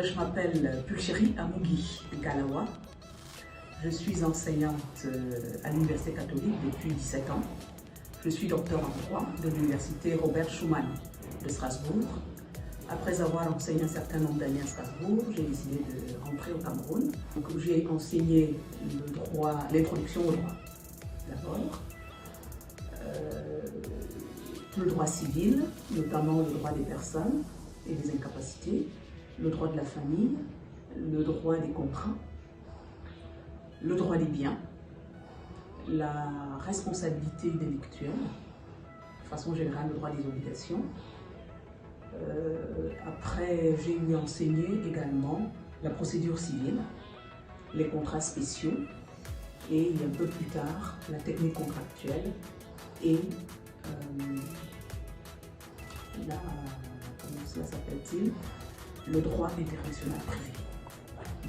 Je m'appelle Pulchérie Amougi Galawa. Je suis enseignante à l'Université catholique depuis 17 ans. Je suis docteur en droit de l'Université Robert Schuman de Strasbourg. Après avoir enseigné un certain nombre d'années à Strasbourg, j'ai décidé de rentrer au Cameroun. J'ai enseigné le droit, l'introduction au droit d'abord, le droit civil, notamment le droit des personnes et des incapacités, le droit de la famille, le droit des contrats, le droit des biens, la responsabilité délictuelle, de façon générale le droit des obligations. Après, j'ai eu enseigné également la procédure civile, les contrats spéciaux et un peu plus tard la technique contractuelle et comment cela s'appelle-t-il, le droit international privé.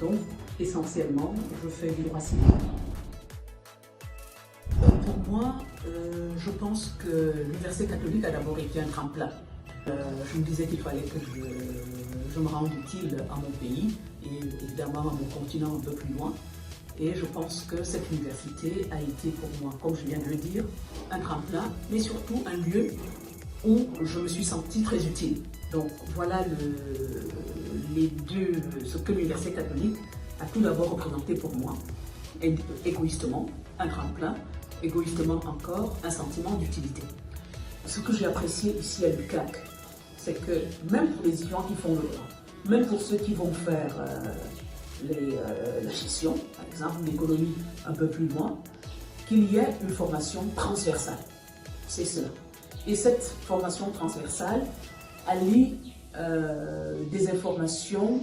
Donc, essentiellement, je fais du droit civil. Pour moi, je pense que l'Université catholique a d'abord été un tremplin. Je me disais qu'il fallait que je me rende utile à mon pays et évidemment à mon continent un peu plus loin. Et je pense que cette université a été pour moi, comme je viens de le dire, un tremplin, mais surtout un lieu où je me suis sentie très utile. Donc voilà ce que l'Université catholique a tout d'abord représenté pour moi. Égoïstement, un tremplin, égoïstement encore, un sentiment d'utilité. Ce que j'ai apprécié ici à l'UQAC, c'est que même pour les étudiants qui font le droit, même pour ceux qui vont faire la gestion, par exemple l'économie un peu plus loin, qu'il y ait une formation transversale. C'est cela. Et cette formation transversale allie des informations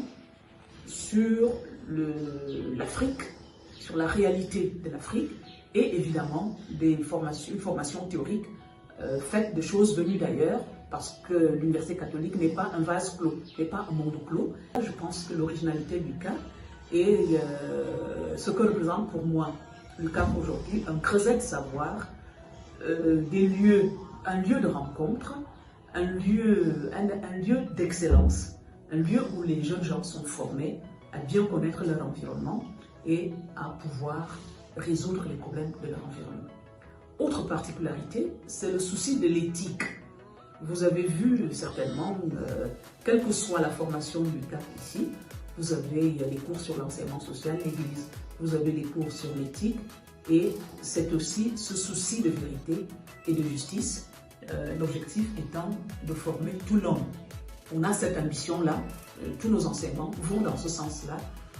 sur l'Afrique, sur la réalité de l'Afrique, et évidemment une formation théorique faite de choses venues d'ailleurs, parce que l'Université catholique n'est pas un vase clos, n'est pas un monde clos. Je pense que l'originalité du CAC est ce que représente pour moi le CAC aujourd'hui, un creuset de savoir, un lieu de rencontre, un lieu d'excellence, un lieu où les jeunes gens sont formés à bien connaître leur environnement et à pouvoir résoudre les problèmes de leur environnement. Autre particularité, c'est le souci de l'éthique. Vous avez vu certainement, quelle que soit la formation du CAC ici, vous avez les cours sur l'enseignement social, l'Église, vous avez les cours sur l'éthique, et c'est aussi ce souci de vérité et de justice, l'objectif étant de former tout l'homme. On a cette ambition-là, tous nos enseignements vont dans ce sens-là,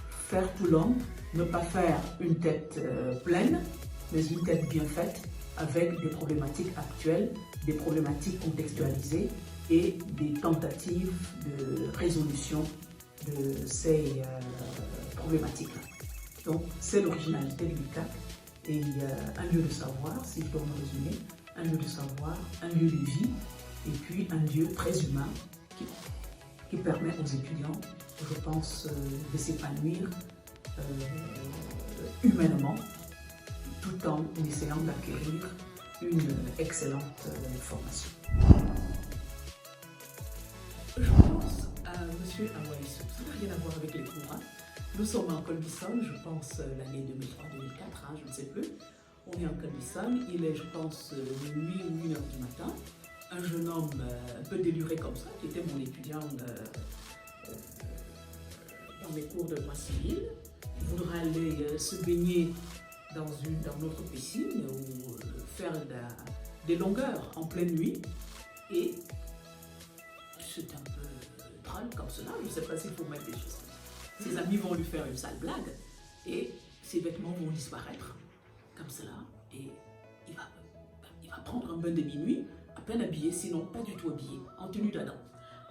faire tout l'homme, ne pas faire une tête pleine, mais une tête bien faite, avec des problématiques actuelles, des problématiques contextualisées et des tentatives de résolution de ces problématiques-là. Donc, c'est l'originalité du CAC et un lieu de savoir, si je dois me résumer, un lieu de savoir, un lieu de vie et puis un lieu très humain qui permet aux étudiants, je pense, de s'épanouir humainement tout en essayant d'acquérir une excellente formation. Je pense à M. Awaïsou, ça n'a rien à voir avec les cours. Nous sommes en Colbison, je pense l'année 2003-2004, je ne sais plus. On est en Colbison, il est, je pense, minuit ou 1h du matin. Un jeune homme un peu déluré comme ça, qui était mon étudiant dans mes cours de droit civil, voudra aller se baigner dans notre piscine ou faire des longueurs en pleine nuit. Et c'est un peu drôle comme cela, je ne sais pas s'il faut mettre des choses. Ses amis vont lui faire une sale blague et ses vêtements vont disparaître comme cela. Et il va prendre un bain de minuit, à peine habillé, sinon pas du tout habillé, en tenue d'Adam.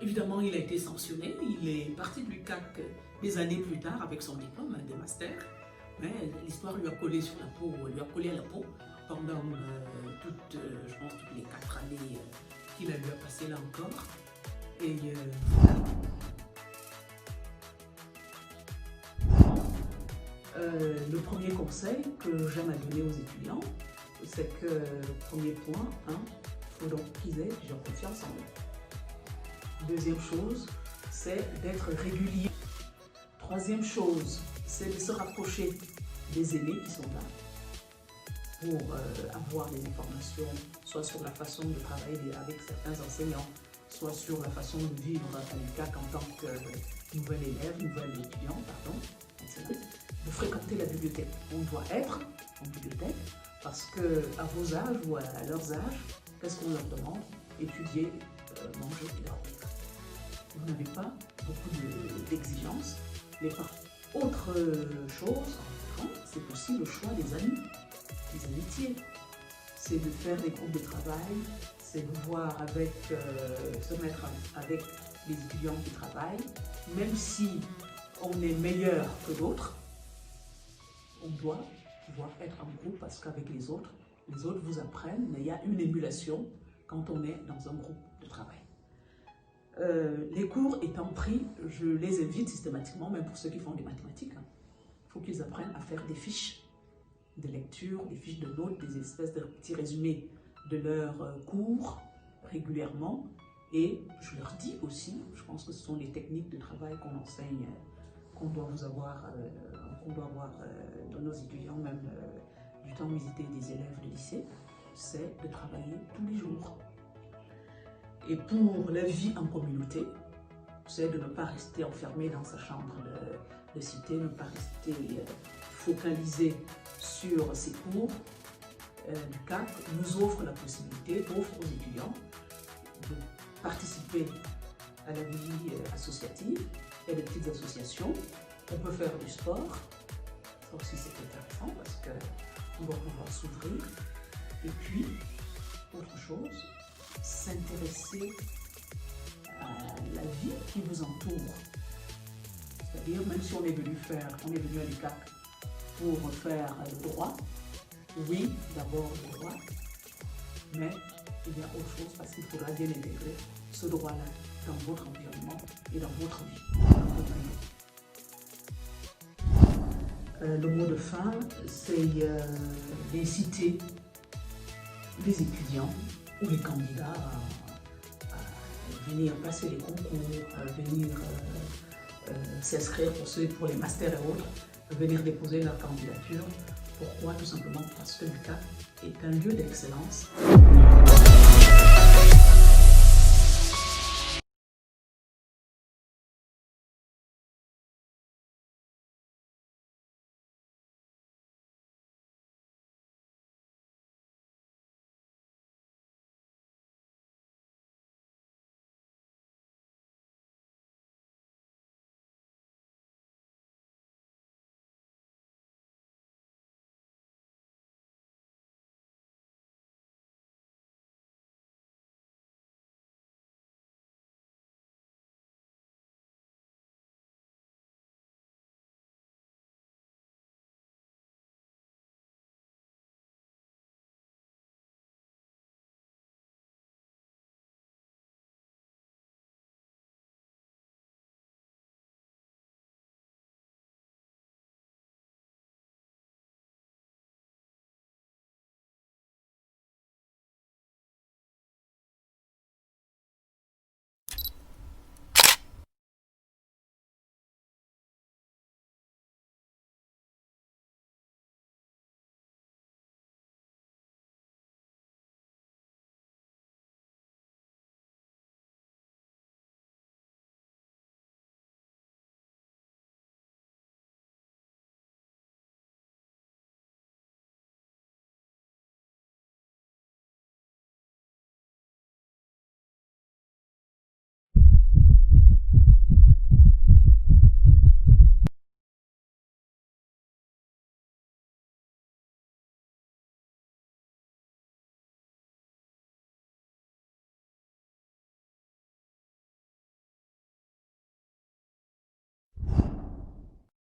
Évidemment, il a été sanctionné, il est parti de l'UQAC des années plus tard avec son diplôme de master. Mais l'histoire lui a collé sur la peau, lui a collé à la peau pendant je pense, toutes les 4 années qu'il a eu à passer là encore. Et le premier conseil que j'aime à donner aux étudiants, c'est que, premier point, il faut donc qu'ils aient toujours confiance en eux. Deuxième chose, c'est d'être régulier. Troisième chose, c'est de se rapprocher des aînés qui sont là pour avoir des informations, soit sur la façon de travailler avec certains enseignants, soit sur la façon de vivre à l'UQAC en tant que nouvel élève, nouvel étudiant, de fréquenter la bibliothèque. On doit être en bibliothèque parce qu'à vos âges ou à leurs âges, qu'est-ce qu'on leur demande? Étudier, manger et dormir. Vous n'avez pas beaucoup d'exigences. Mais par autre chose, c'est aussi le choix des amis, des amitiés. C'est de faire des groupes de travail, c'est de voir avec, se mettre avec les étudiants qui travaillent. Même si on est meilleur que d'autres, on doit pouvoir être en groupe parce qu'avec les autres vous apprennent, mais il y a une émulation quand on est dans un groupe de travail. Les cours étant pris, je les invite systématiquement, même pour ceux qui font des mathématiques, il faut qu'ils apprennent à faire des fiches de lecture, des fiches de notes, des espèces de petits résumés de leurs cours régulièrement. Et je leur dis aussi, je pense que ce sont les techniques de travail qu'on enseigne, qu'on doit avoir dans nos étudiants, même du temps où ils étaient des élèves de lycée, c'est de travailler tous les jours. Et pour la vie en communauté, c'est de ne pas rester enfermé dans sa chambre de cité, ne pas rester focalisé sur ses cours. L'UQAC nous offre la possibilité, offre aux étudiants de participer à la vie associative. Il y a des petites associations, on peut faire du sport, ça aussi c'est intéressant parce qu'on doit pouvoir s'ouvrir. Et puis, autre chose, s'intéresser à la vie qui vous entoure. C'est-à-dire, même si on est venu à l'UQAC pour faire le droit, oui, d'abord le droit, mais il y a autre chose parce qu'il faudra bien intégrer ce droit-là dans votre environnement et dans votre vie. Le mot de fin, c'est d'inciter les étudiants ou les candidats à venir passer les concours, à venir s'inscrire pour les masters et autres, à venir déposer leur candidature. Pourquoi? Tout simplement parce que l'UQAC est un lieu d'excellence.